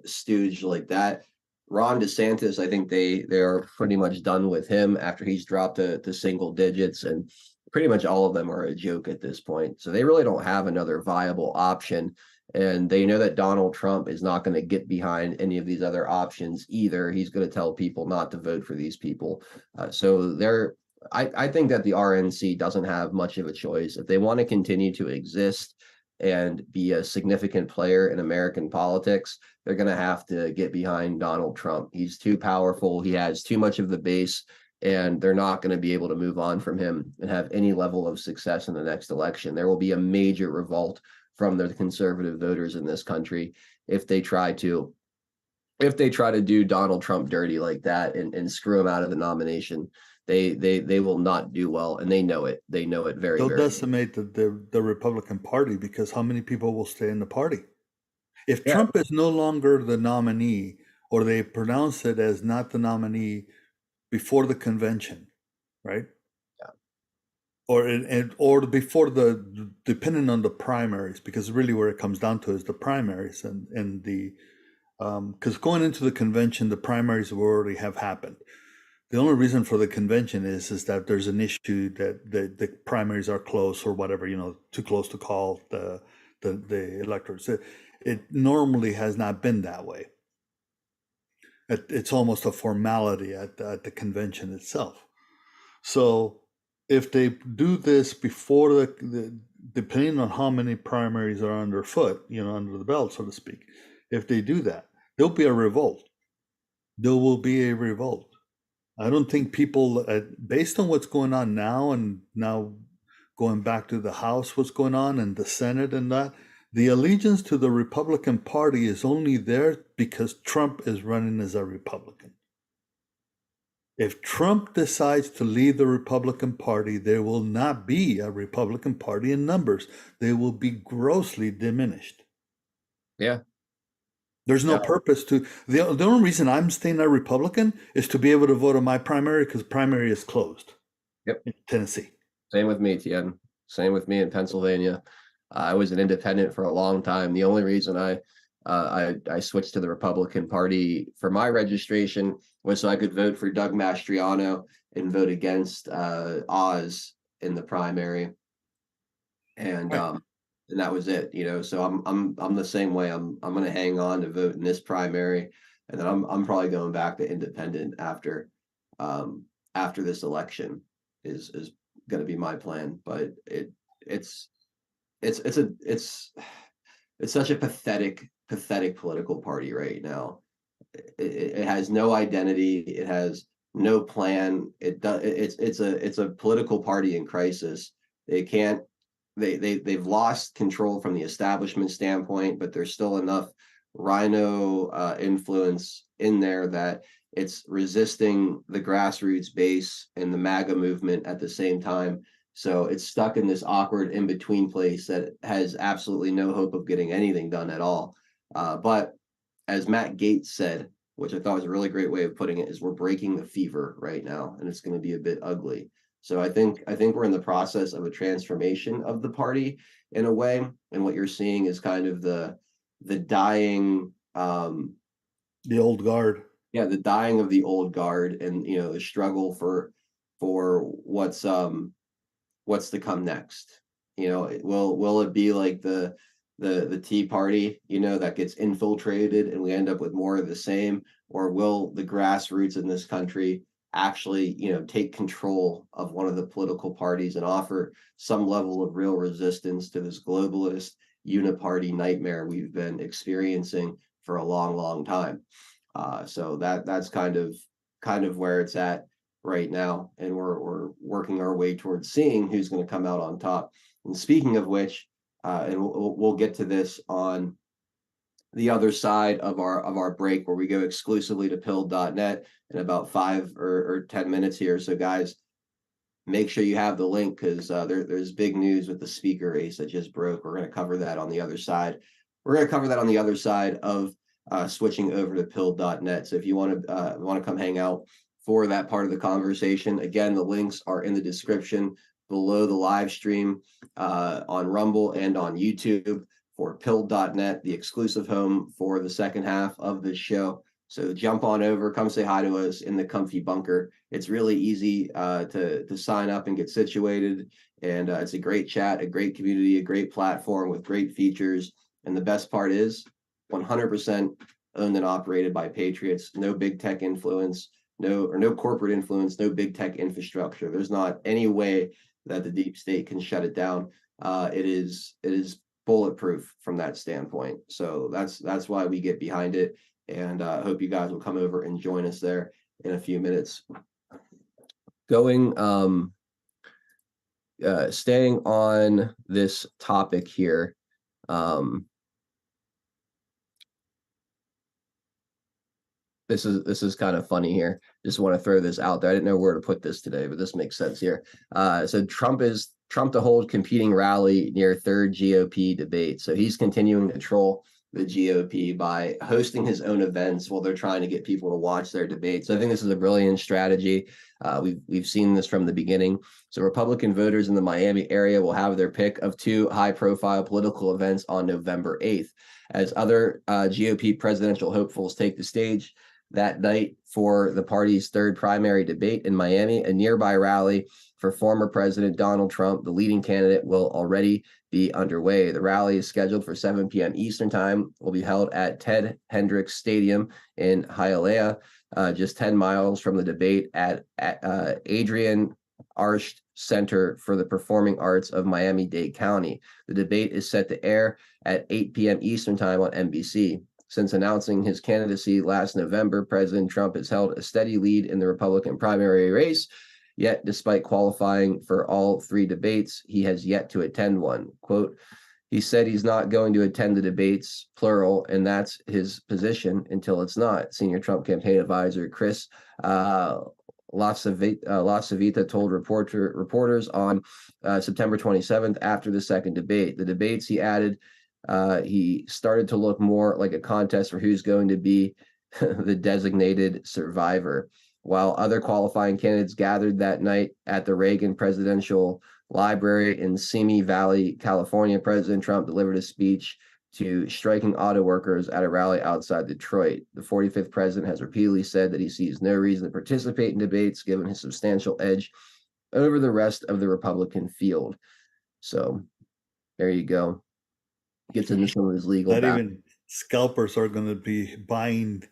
stooge like that. Ron DeSantis, I think they are pretty much done with him after he's dropped to single digits, and pretty much all of them are a joke at this point. So they really don't have another viable option, and they know that Donald Trump is not going to get behind any of these other options either. He's going to tell people not to vote for these people. I think that the RNC doesn't have much of a choice. If they want to continue to exist, and be a significant player in American politics, they're going to have to get behind Donald Trump. He's too powerful. He has too much of the base, and they're not going to be able to move on from him and have any level of success in the next election. There will be a major revolt from the conservative voters in this country if they try to do Donald Trump dirty like that and screw him out of the nomination. They will not do well, and they know it. They know it very, They'll very well. decimate the Republican Party, because how many people will stay in the party? If Yeah. Trump is no longer the nominee, or they pronounce it as not the nominee before the convention, right? Yeah. Or before depending on the primaries, because really where it comes down to is the primaries and the because going into the convention, the primaries will already have happened. The only reason for the convention is that there's an issue that the primaries are close or whatever, too close to call the electors. It normally has not been that way. It's almost a formality at the convention itself. So if they do this before depending on how many primaries are underfoot, under the belt, so to speak, if they do that, there'll be a revolt. There will be a revolt. I don't think people, based on what's going on now, and now going back to the House, what's going on, and the Senate and that, the allegiance to the Republican Party is only there because Trump is running as a Republican. If Trump decides to leave the Republican Party, there will not be a Republican Party in numbers. They will be grossly diminished. Yeah. There's no purpose to the only reason I'm staying a Republican is to be able to vote on my primary, because primary is closed. Yep. In Tennessee. Same with me, Tien. Same with me in Pennsylvania. I was an independent for a long time. The only reason I switched to the Republican Party for my registration was so I could vote for Doug Mastriano and vote against Oz in the primary. And Right. And that was it, So I'm the same way. I'm going to hang on to vote in this primary, and then I'm probably going back to independent after this election is going to be my plan. But it's such a pathetic political party right now. It has no identity. It has no plan. It's a political party in crisis. They've lost control from the establishment standpoint, but there's still enough rhino influence in there that it's resisting the grassroots base and the MAGA movement at the same time. So it's stuck in this awkward in-between place that has absolutely no hope of getting anything done at all. But as Matt Gaetz said, which I thought was a really great way of putting it, is we're breaking the fever right now, and it's going to be a bit ugly. So I think we're in the process of a transformation of the party in a way, and what you're seeing is kind of the dying, the old guard. Yeah, the dying of the old guard, and the struggle for what's to come next. Will it be like the Tea Party, that gets infiltrated and we end up with more of the same, or will the grassroots in this country actually, take control of one of the political parties and offer some level of real resistance to this globalist uniparty nightmare we've been experiencing for a long, long time. So that's kind of where it's at right now, and we're working our way towards seeing who's going to come out on top. And speaking of which, and we'll get to this on the other side of our break, where we go exclusively to pilled.net in about 5 or 10 minutes here. So guys, make sure you have the link, because there's big news with the speaker race that just broke. We're going to cover that on the other side. We're going to cover that on the other side of switching over to pilled.net. So if you want to come hang out for that part of the conversation, again, the links are in the description below the live stream on Rumble and on YouTube for pilled.net, the exclusive home for the second half of this show. So jump on over, come say hi to us in the comfy bunker. It's really easy to sign up and get situated. And it's a great chat, a great community, a great platform with great features. And the best part is 100% owned and operated by patriots. No big tech influence, no corporate influence, no big tech infrastructure. There's not any way that the deep state can shut it down. It is bulletproof from that standpoint. So that's why we get behind it, and hope you guys will come over and join us there in a few minutes. Going staying on this topic here, this is kind of funny here. Just want to throw this out there. I didn't know where to put this today, but this makes sense here. So Trump to hold competing rally near third GOP debate. So he's continuing to troll the GOP by hosting his own events while they're trying to get people to watch their debates. So I think this is a brilliant strategy. We've seen this from the beginning. So Republican voters in the Miami area will have their pick of two high-profile political events on November 8th, as other GOP presidential hopefuls take the stage that night for the party's third primary debate in Miami. A nearby rally for former President Donald Trump, the leading candidate, will already be underway. The rally is scheduled for 7 p.m. Eastern Time, will be held at Ted Hendricks Stadium in Hialeah, just 10 miles from the debate at Adrian Arsht Center for the Performing Arts of Miami-Dade County. The debate is set to air at 8 p.m. Eastern Time on NBC. Since announcing his candidacy last November, President Trump has held a steady lead in the Republican primary race. Yet, despite qualifying for all three debates, he has yet to attend one. Quote, he said he's not going to attend the debates, plural, and that's his position until it's not. Senior Trump campaign advisor Chris LaCivita told reporters on September 27th after the second debate. The debates, he added, he started to look more like a contest for who's going to be the designated survivor. While other qualifying candidates gathered that night at the Reagan Presidential Library in Simi Valley, California, President Trump delivered a speech to striking auto workers at a rally outside Detroit. The 45th president has repeatedly said that he sees no reason to participate in debates given his substantial edge over the rest of the Republican field. So there you go. Gets into some of his legal Not back. even scalpers are going to be buying,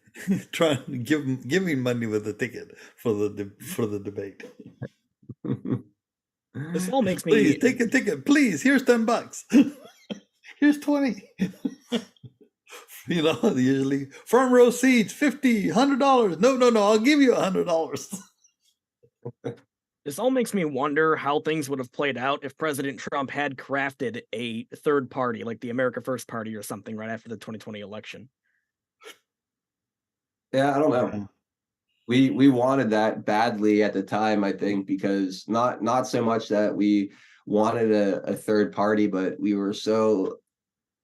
trying to giving money with a ticket for the debate. This all makes me. Please take a ticket. Please, here's $10. Here's 20. Usually front row seats, $50, $100. No, I'll give you $100. This all makes me wonder how things would have played out if President Trump had crafted a third party, like the America First Party or something, right after the 2020 election. Yeah, I don't know. We wanted that badly at the time, I think, because not so much that we wanted a third party, but we were so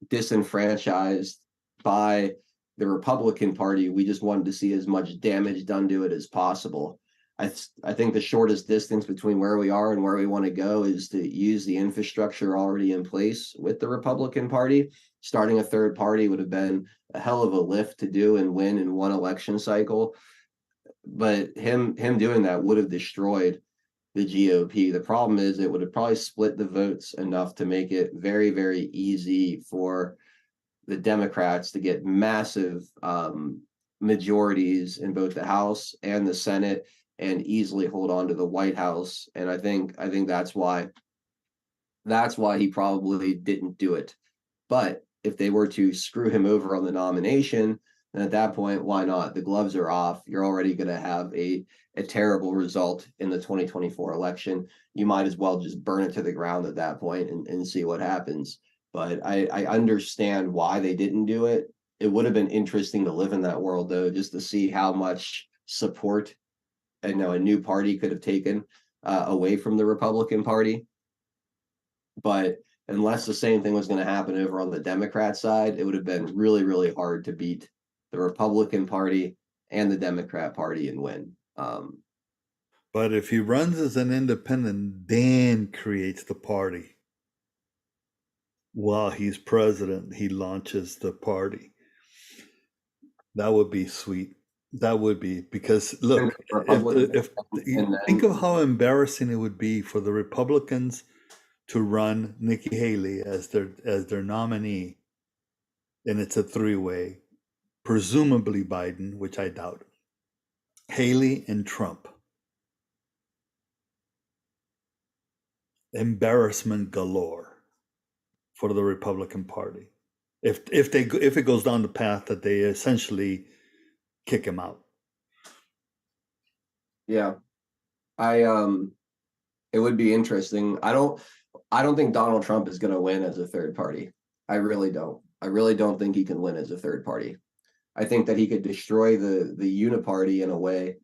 disenfranchised by the Republican Party. We just wanted to see as much damage done to it as possible. I think the shortest distance between where we are and where we want to go is to use the infrastructure already in place with the Republican Party. Starting a third party would have been a hell of a lift to do and win in one election cycle. But him doing that would have destroyed the GOP. The problem is it would have probably split the votes enough to make it very, very easy for the Democrats to get massive majorities in both the House and the Senate and easily hold on to the White House. And I think that's why he probably didn't do it. But if they were to screw him over on the nomination, then at that point, why not? The gloves are off. You're already going to have a terrible result in the 2024 election. You might as well just burn it to the ground at that point and see what happens. But I understand why they didn't do it. It would have been interesting to live in that world, though, just to see how much support a new party could have taken away from the Republican Party. But unless the same thing was going to happen over on the Democrat side, it would have been really, really hard to beat the Republican Party and the Democrat Party and win. But if he runs as an independent, then creates the party. While he's president, he launches the party. That would be sweet. That would be, because look, if think of how embarrassing it would be for the Republicans to run Nikki Haley as their nominee, and it's a three-way, presumably Biden, which I doubt, Haley and Trump. Embarrassment galore for the Republican Party if it goes down the path that they essentially kick him out. Yeah, it would be interesting. I don't think Donald Trump is going to win as a third party. I really don't. I really don't think he can win as a third party. I think that he could destroy the uniparty in a way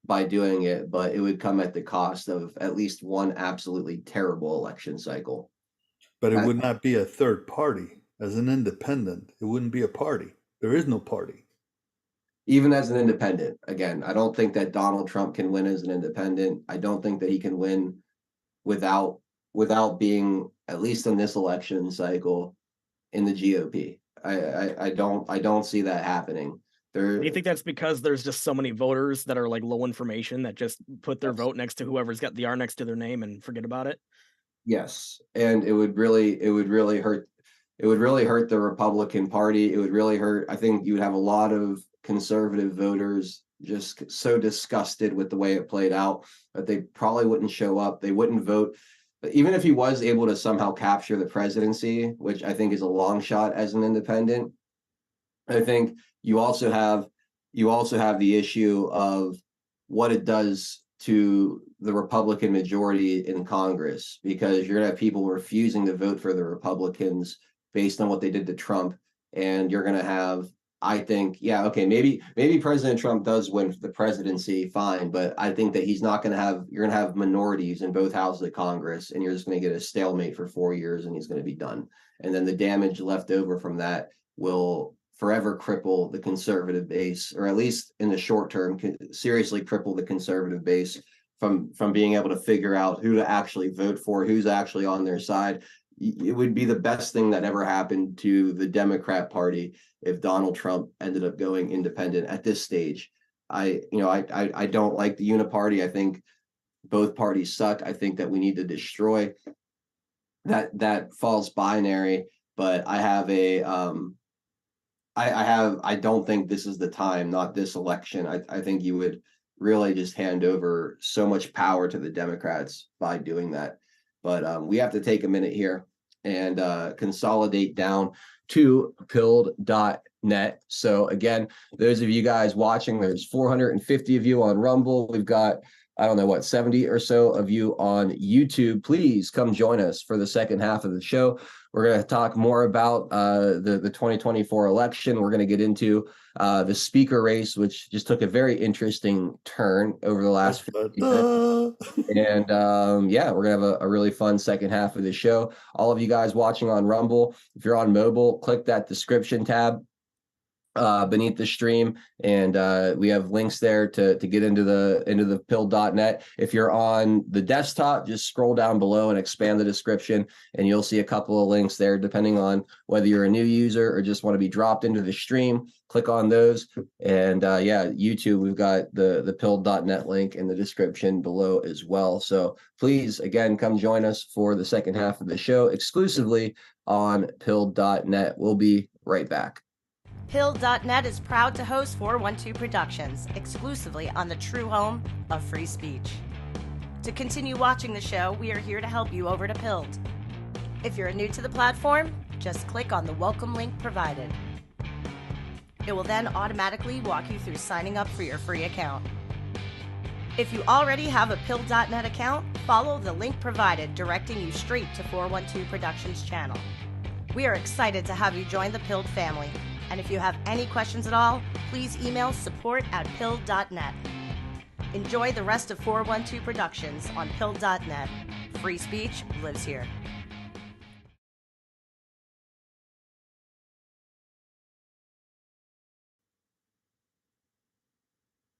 by doing it, but it would come at the cost of at least one absolutely terrible election cycle. But it would not be a third party. As an independent, it wouldn't be a party. There is no party. Even as an independent, again, I don't think that Donald Trump can win as an independent. I don't think that he can win without being, at least in this election cycle, in the GOP. I don't see that happening. Do you think that's because there's just so many voters that are like low information that just put their vote next to whoever's got the R next to their name and forget about it? Yes, and it would really hurt. It would really hurt the Republican Party. It would really hurt. I think you would have a lot of conservative voters just so disgusted with the way it played out that they probably wouldn't show up. They wouldn't vote. But even if he was able to somehow capture the presidency, which I think is a long shot as an independent, I think you also have the issue of what it does to the Republican majority in Congress, because you're going to have people refusing to vote for the Republicans based on what they did to Trump. And you're going to have, I think, yeah, okay, maybe President Trump does win the presidency, fine, but I think that you're going to have minorities in both houses of Congress, and you're just going to get a stalemate for 4 years, and he's going to be done. And then the damage left over from that will forever cripple the conservative base, or at least in the short term, seriously cripple the conservative base from being able to figure out who to actually vote for, who's actually on their side. It would be the best thing that ever happened to the Democrat Party if Donald Trump ended up going independent at this stage. I don't like the uniparty. I think both parties suck. I think that we need to destroy that false binary. But I don't think this is the time, not this election. I think you would really just hand over so much power to the Democrats by doing that. But we have to take a minute here and consolidate down to pilled.net. So again, those of you guys watching, there's 450 of you on Rumble. We've got, I don't know what, 70 or so of you on YouTube. Please come join us for the second half of the show. We're going to talk more about the 2024 election. We're going to get into the speaker race, which just took a very interesting turn over the last few minutes. And yeah, we're going to have a really fun second half of the show. All of you guys watching on Rumble, if you're on mobile, click that description tab beneath the stream, and we have links there to get into the pill.net. If you're on the desktop, just scroll down below and expand the description, and you'll see a couple of links there depending on whether you're a new user or just want to be dropped into the stream. Click on those, and yeah, YouTube, we've got the pill.net link in the description below as well. So please, again, come join us for the second half of the show exclusively on pill.net. We'll be right back. Pill.net is proud to host 412 Productions, exclusively on the true home of free speech. To continue watching the show, we are here to help you over to Pilled. If you're new to the platform, just click on the welcome link provided. It will then automatically walk you through signing up for your free account. If you already have a Pill.net account, follow the link provided directing you straight to 412 Productions channel. We are excited to have you join the Pilled family. And if you have any questions at all, please email support@pill.net. Enjoy the rest of 412 Productions on pill.net. Free speech lives here.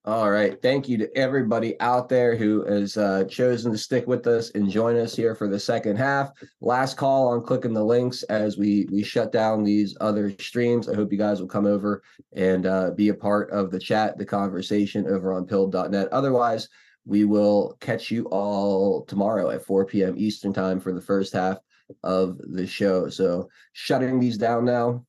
All right. Thank you to everybody out there who has chosen to stick with us and join us here for the second half. Last call on clicking the links as we shut down these other streams. I hope you guys will come over and be a part of the chat, the conversation over on pill.net. Otherwise, we will catch you all tomorrow at 4 p.m. Eastern time for the first half of the show. So shutting these down now.